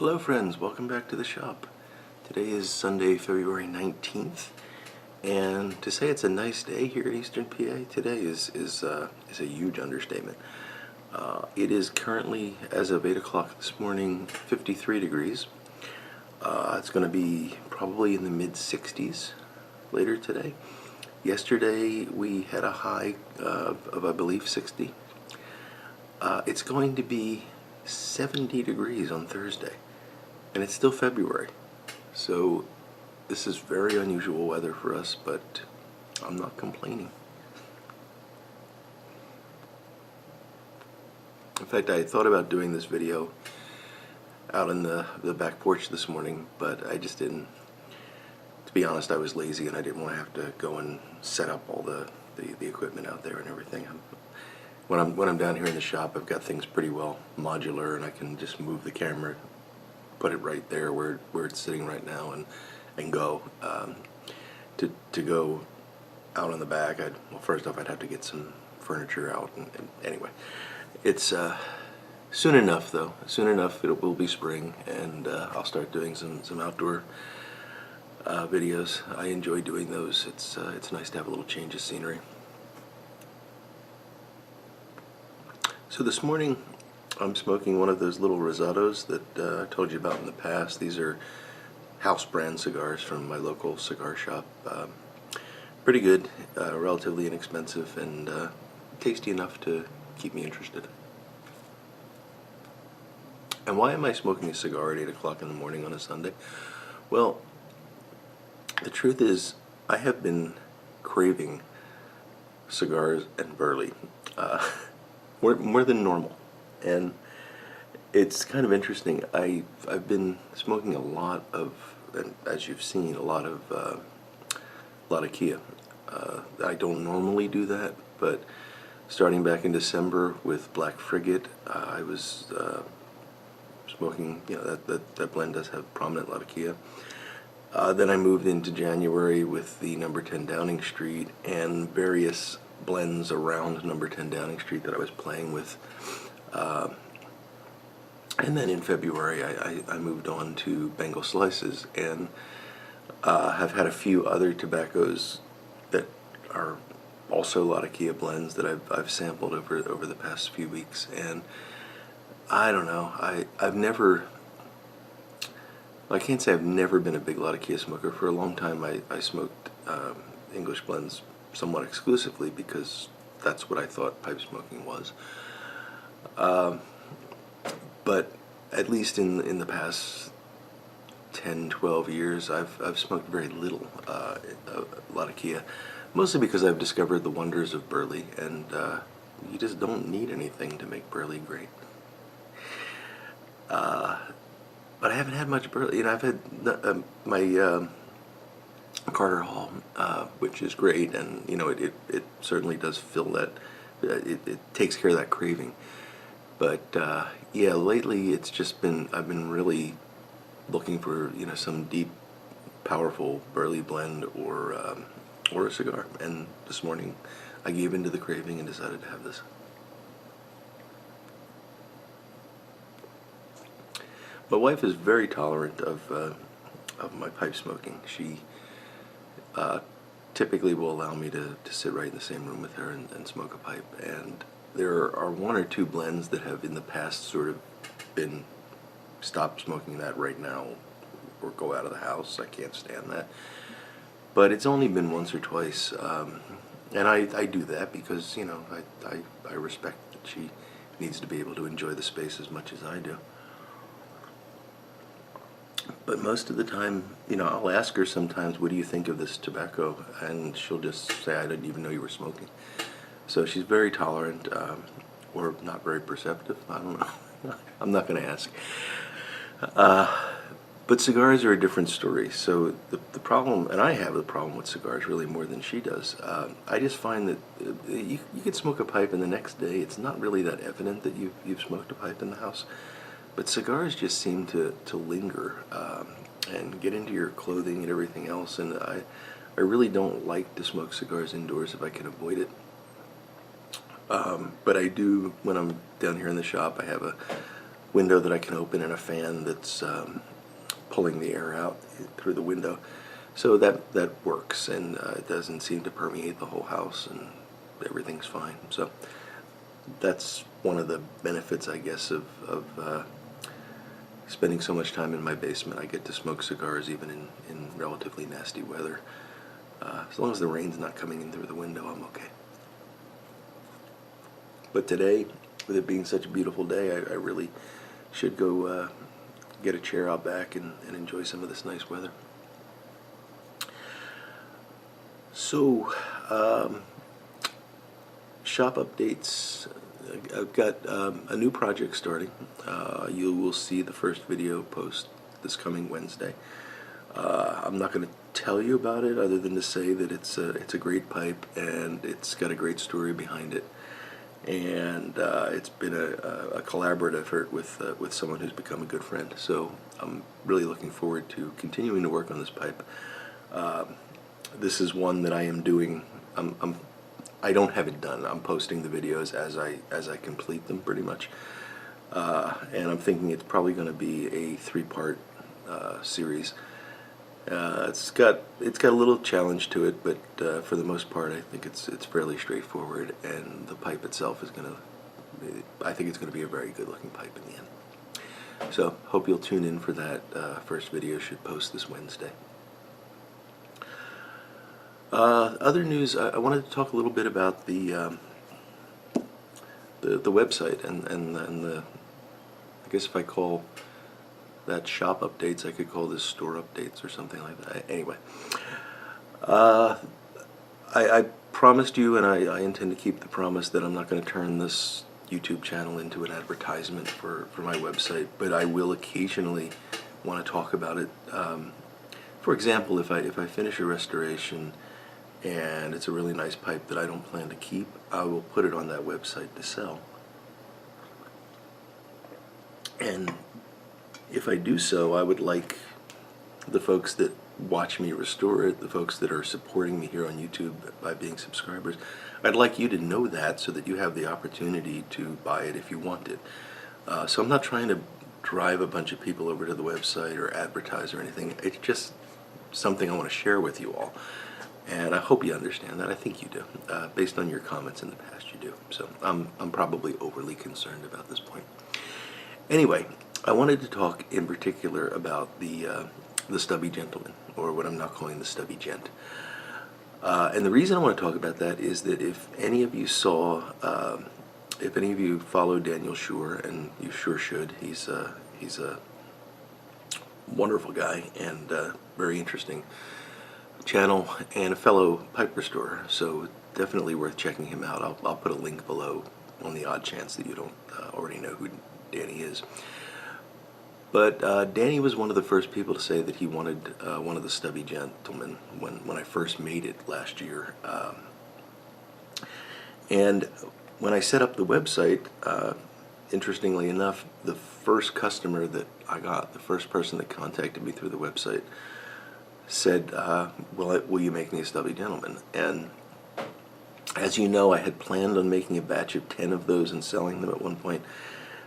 Hello friends, welcome back to the shop. Today is Sunday, February 19th, and to say it's a nice day here in Eastern PA today is a huge understatement. It is currently, as of 8 o'clock this morning, 53 degrees. It's going to be probably in the mid-60s later today. Yesterday we had a high of I believe 60. It's going to be 70 degrees on Thursday, and it's still February, so this is very unusual weather for us, but I'm not complaining. In fact, I thought about doing this video out in the back porch this morning, but I just didn't. To be honest, I was lazy and I didn't want to have to go and set up all the equipment out there and everything. When I'm down here in the shop, I've got things pretty well modular, and I can just move the camera, put it right there where it's sitting right now, and go. To go out on the back, well, first off, I'd have to get some furniture out, and anyway, it's soon enough though. Soon enough, it will be spring, and I'll start doing some outdoor videos. I enjoy doing those. It's nice to have a little change of scenery. So this morning I'm smoking one of those little rosados that I told you about in the past. These are house brand cigars from my local cigar shop. Pretty good, relatively inexpensive, and tasty enough to keep me interested. And why am I smoking a cigar at 8 o'clock in the morning on a Sunday? Well, the truth is I have been craving cigars and burley more than normal, and it's kind of interesting. I've been smoking a lot of, and as you've seen, a lot of Kia. I don't normally do that, but starting back in December with Black Frigate, I was smoking. You know, that blend does have prominent Kia. Then I moved into January with the number 10 Downing Street and various blends around number 10 Downing Street that I was playing with. And then in February I moved on to Bengal Slices, and have had a few other tobaccos that are also Kia blends that I've sampled over the past few weeks. And I don't know, I can't say I've never been a big Kia smoker. For a long time I smoked English blends somewhat exclusively because that's what I thought pipe smoking was. But at least in the past 10-12 years, I've smoked very little Kia, mostly because I've discovered the wonders of burley, and you just don't need anything to make burley great. But I haven't had much burley. You know, I've had my Carter Hall, which is great, and you know it certainly does fill that. It takes care of that craving. But yeah, lately it's just been, I've been really looking for, you know, some deep, powerful burley blend or a cigar. And this morning I gave into the craving and decided to have this. My wife is very tolerant of my pipe smoking. She typically will allow me to sit right in the same room with her and smoke a pipe. And there are one or two blends that have in the past sort of been stop smoking that right now or go out of the house. I can't stand that. But it's only been once or twice, and I do that because, you know, I respect that she needs to be able to enjoy the space as much as I do. But most of the time, you know, I'll ask her sometimes, what do you think of this tobacco? And she'll just say, I didn't even know you were smoking. So she's very tolerant, or not very perceptive, I don't know. I'm not going to ask. But cigars are a different story. So the problem, and I have the problem with cigars really more than she does. I just find that you can smoke a pipe and the next day it's not really that evident that you've smoked a pipe in the house. But cigars just seem to linger and get into your clothing and everything else. And I really don't like to smoke cigars indoors if I can avoid it. But I do, when I'm down here in the shop, I have window that I can open and a fan that's pulling the air out through the window. So that works, and it doesn't seem to permeate the whole house, and everything's fine. So that's one of the benefits, I guess, of spending so much time in my basement. I get to smoke cigars even in relatively nasty weather. As long as the rain's not coming in through the window, I'm okay. But today, with it being such a beautiful day, I really should go get a chair out back and enjoy some of this nice weather. So, shop updates. I've got a new project starting. You will see the first video post this coming Wednesday. I'm not going to tell you about it other than to say that it's a great pipe, and it's got a great story behind it. And it's been a collaborative effort with someone who's become a good friend. So I'm really looking forward to continuing to work on this pipe. This is one that I am doing. I don't have it done. I'm posting the videos as I complete them, pretty much. And I'm thinking it's probably going to be a 3-part series. It's got a little challenge to it, but for the most part, I think it's fairly straightforward, and the pipe itself is I think it's gonna be a very good looking pipe in the end. So hope you'll tune in for that. First video should post this Wednesday. Other news, I wanted to talk a little bit about the website and the, I guess if I call that shop updates, I could call this store updates or something like that. Anyway, I promised you, and I intend to keep the promise, that I'm not going to turn this YouTube channel into an advertisement for my website, but I will occasionally want to talk about it. For example, if I finish a restoration and it's a really nice pipe that I don't plan to keep, I will put it on that website to sell. And if I do so, I would like the folks that watch me restore it, the folks that are supporting me here on YouTube by being subscribers, I'd like you to know that so that you have the opportunity to buy it if you want it. So I'm not trying to drive a bunch of people over to the website or advertise or anything. It's just something I want to share with you all. And I hope you understand that. I think you do. Based on your comments in the past, you do. So I'm probably overly concerned about this point. Anyway, I wanted to talk in particular about the Stubby gentleman, or what I'm now calling the Stubby Gent. And the reason I want to talk about that is that if any of you saw, if any of you follow Daniel Schur, and you sure should, he's a wonderful guy and very interesting channel, and a fellow pipe restorer, so definitely worth checking him out. I'll put a link below on the odd chance that you don't already know who Danny is. But Danny was one of the first people to say that he wanted one of the Stubby gentlemen when I first made it last year. And when I set up the website, interestingly enough, the first customer that I got, the first person that contacted me through the website, said, will you make me a Stubby gentleman? And as you know, I had planned on making a batch of 10 of those and selling them at one point.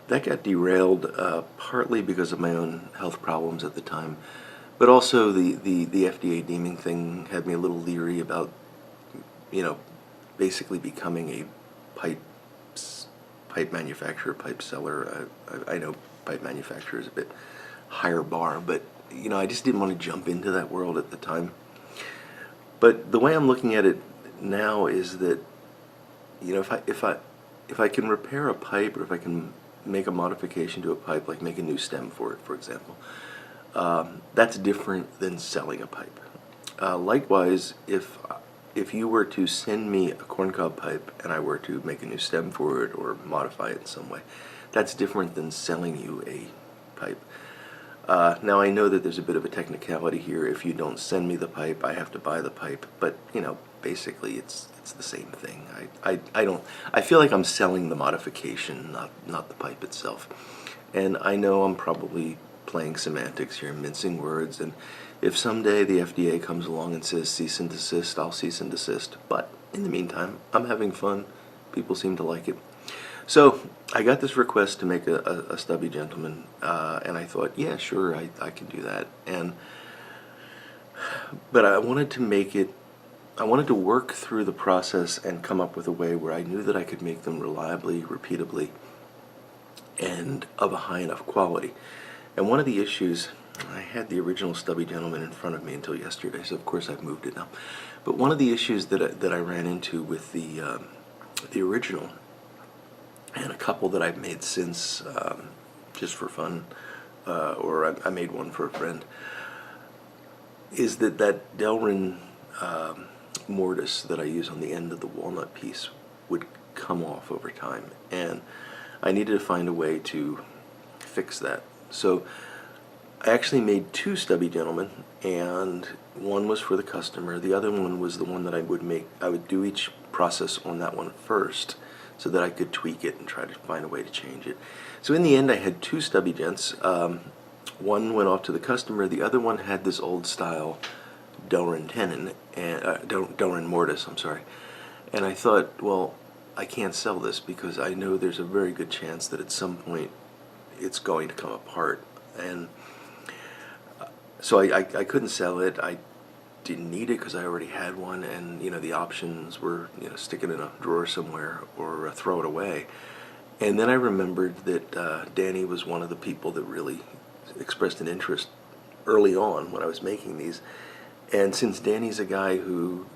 That got derailed partly because of my own health problems at the time, but also the FDA deeming thing had me a little leery about, basically becoming a pipe manufacturer, pipe seller. I know pipe manufacturer is a bit higher bar, but I just didn't want to jump into that world at the time. But the way I'm looking at it now is that, if I can repair a pipe, or if I can make a modification to a pipe, like make a new stem for it, for example, that's different than selling a pipe. Likewise, if you were to send me a corncob pipe and I were to make a new stem for it or modify it in some way, that's different than selling you a pipe. Now I know that there's a bit of a technicality here. If you don't send me the pipe, I have to buy the pipe, but basically it's the same thing. I feel like I'm selling the modification, not the pipe itself. And I know I'm probably playing semantics here, mincing words, and if someday the FDA comes along and says cease and desist, I'll cease and desist. But in the meantime, I'm having fun. People seem to like it. So I got this request to make a stubby gentleman, and I thought, yeah, sure, I can do that. But I wanted to make it. I wanted to work through the process and come up with a way where I knew that I could make them reliably, repeatably, and of a high enough quality. And one of the issues, I had the original Stubby Gentleman in front of me until yesterday, so of course I've moved it now. But one of the issues that I ran into with the original, and a couple that I've made since, just for fun, or I made one for a friend, is that Delrin mortise that I use on the end of the walnut piece would come off over time, and I needed to find a way to fix that. So I actually made two Stubby Gentlemen, and one was for the customer. The other one was the one that I would do each process on that one first, so that I could tweak it and try to find a way to change it. So in the end, I had two Stubby Gents. One went off to the customer. The other one had this old style Delrin tenon and Delrin mortise. I'm sorry. And I thought, well, I can't sell this because I know there's a very good chance that at some point it's going to come apart. And so I couldn't sell it. I didn't need it because I already had one, and the options were stick it in a drawer somewhere or throw it away. And then I remembered that Danny was one of the people that really expressed an interest early on when I was making these. And since Danny's a guy who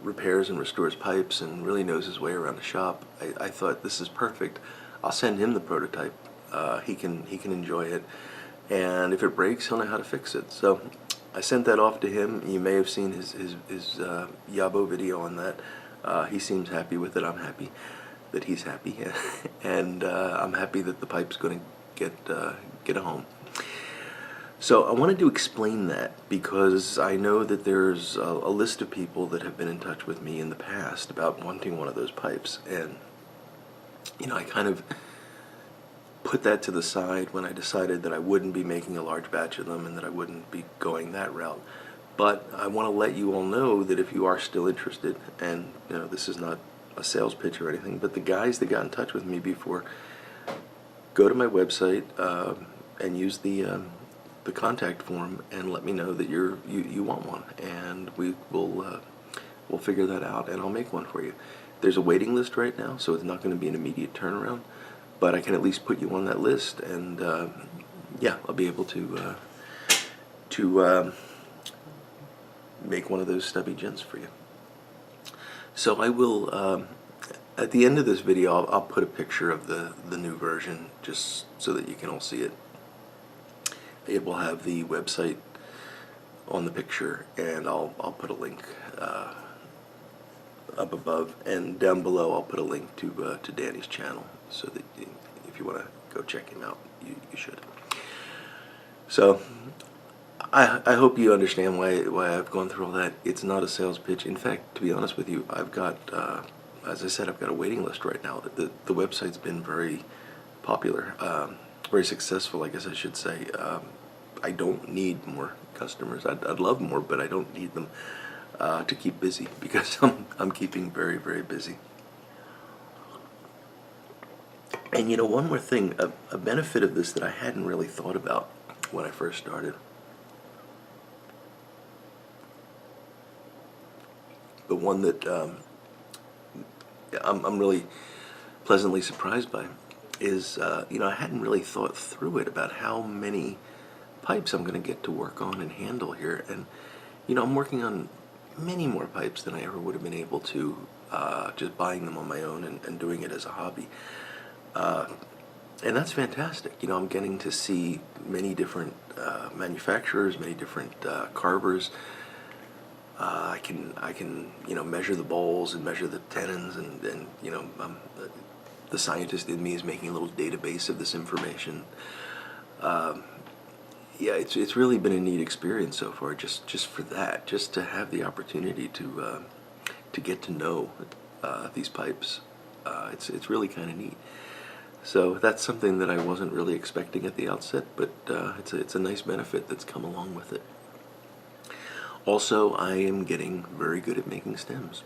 repairs and restores pipes and really knows his way around the shop, I thought this is perfect. I'll send him the prototype. He can enjoy it, and if it breaks, he'll know how to fix it. So I sent that off to him. You may have seen his Yabo video on that. He seems happy with it. I'm happy that he's happy, and I'm happy that the pipe's going to get a home. So I wanted to explain that because I know that there's a list of people that have been in touch with me in the past about wanting one of those pipes, and I kind of put that to the side when I decided that I wouldn't be making a large batch of them and that I wouldn't be going that route. But I want to let you all know that if you are still interested, and this is not a sales pitch or anything, but the guys that got in touch with me before, go to my website and use the contact form and let me know that you want one, and we'll figure that out, and I'll make one for you. There's a waiting list right now, so it's not going to be an immediate turnaround, but I can at least put you on that list, and yeah, I'll be able to make one of those Stubby Gents for you. So I will, at the end of this video, I'll put a picture of the new version just so that you can all see it. It will have the website on the picture, and I'll put a link up above, and down below I'll put a link to Danny's channel, so that if you want to go check him out, you should. So I hope you understand why I've gone through all that. It's not a sales pitch. In fact, to be honest with you, I've got, as I said, I've got a waiting list right now. The website's been very popular, very successful, I guess I should say. I don't need more customers. I'd love more, but I don't need them to keep busy, because I'm keeping very, very busy. And one more thing, a benefit of this that I hadn't really thought about when I first started, but one that I'm really pleasantly surprised by, is I hadn't really thought through it about how many pipes I'm going to get to work on and handle here. And I'm working on many more pipes than I ever would have been able to just buying them on my own and doing it as a hobby. And that's fantastic. I'm getting to see many different manufacturers, many different carvers. I can measure the bowls and measure the tenons, and the scientist in me is making a little database of this information. Yeah, it's really been a neat experience so far, just for that, just to have the opportunity to get to know these pipes. It's really kind of neat. So that's something that I wasn't really expecting at the outset, but it's a nice benefit that's come along with it. Also, I am getting very good at making stems.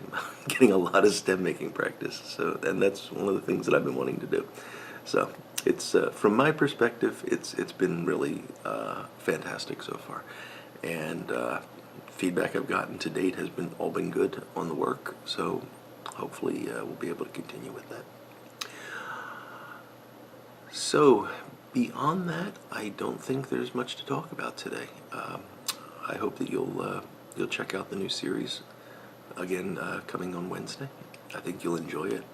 Getting a lot of stem making practice. So, and that's one of the things that I've been wanting to do. So, it's from my perspective, it's been really fantastic so far, and feedback I've gotten to date has been all been good on the work. So, hopefully, we'll be able to continue with that. So, beyond that, I don't think there's much to talk about today. I hope that you'll check out the new series again coming on Wednesday. I think you'll enjoy it.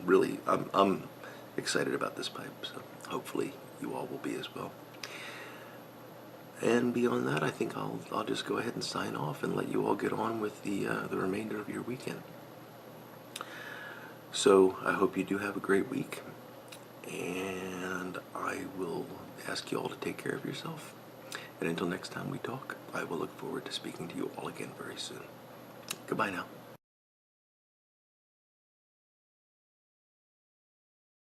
Really, I'm excited about this pipe, so hopefully you all will be as well. And beyond that, I think I'll just go ahead and sign off and let you all get on with the remainder of your weekend. So I hope you do have a great week, and I will ask you all to take care of yourself. And until next time we talk, I will look forward to speaking to you all again very soon. Goodbye now.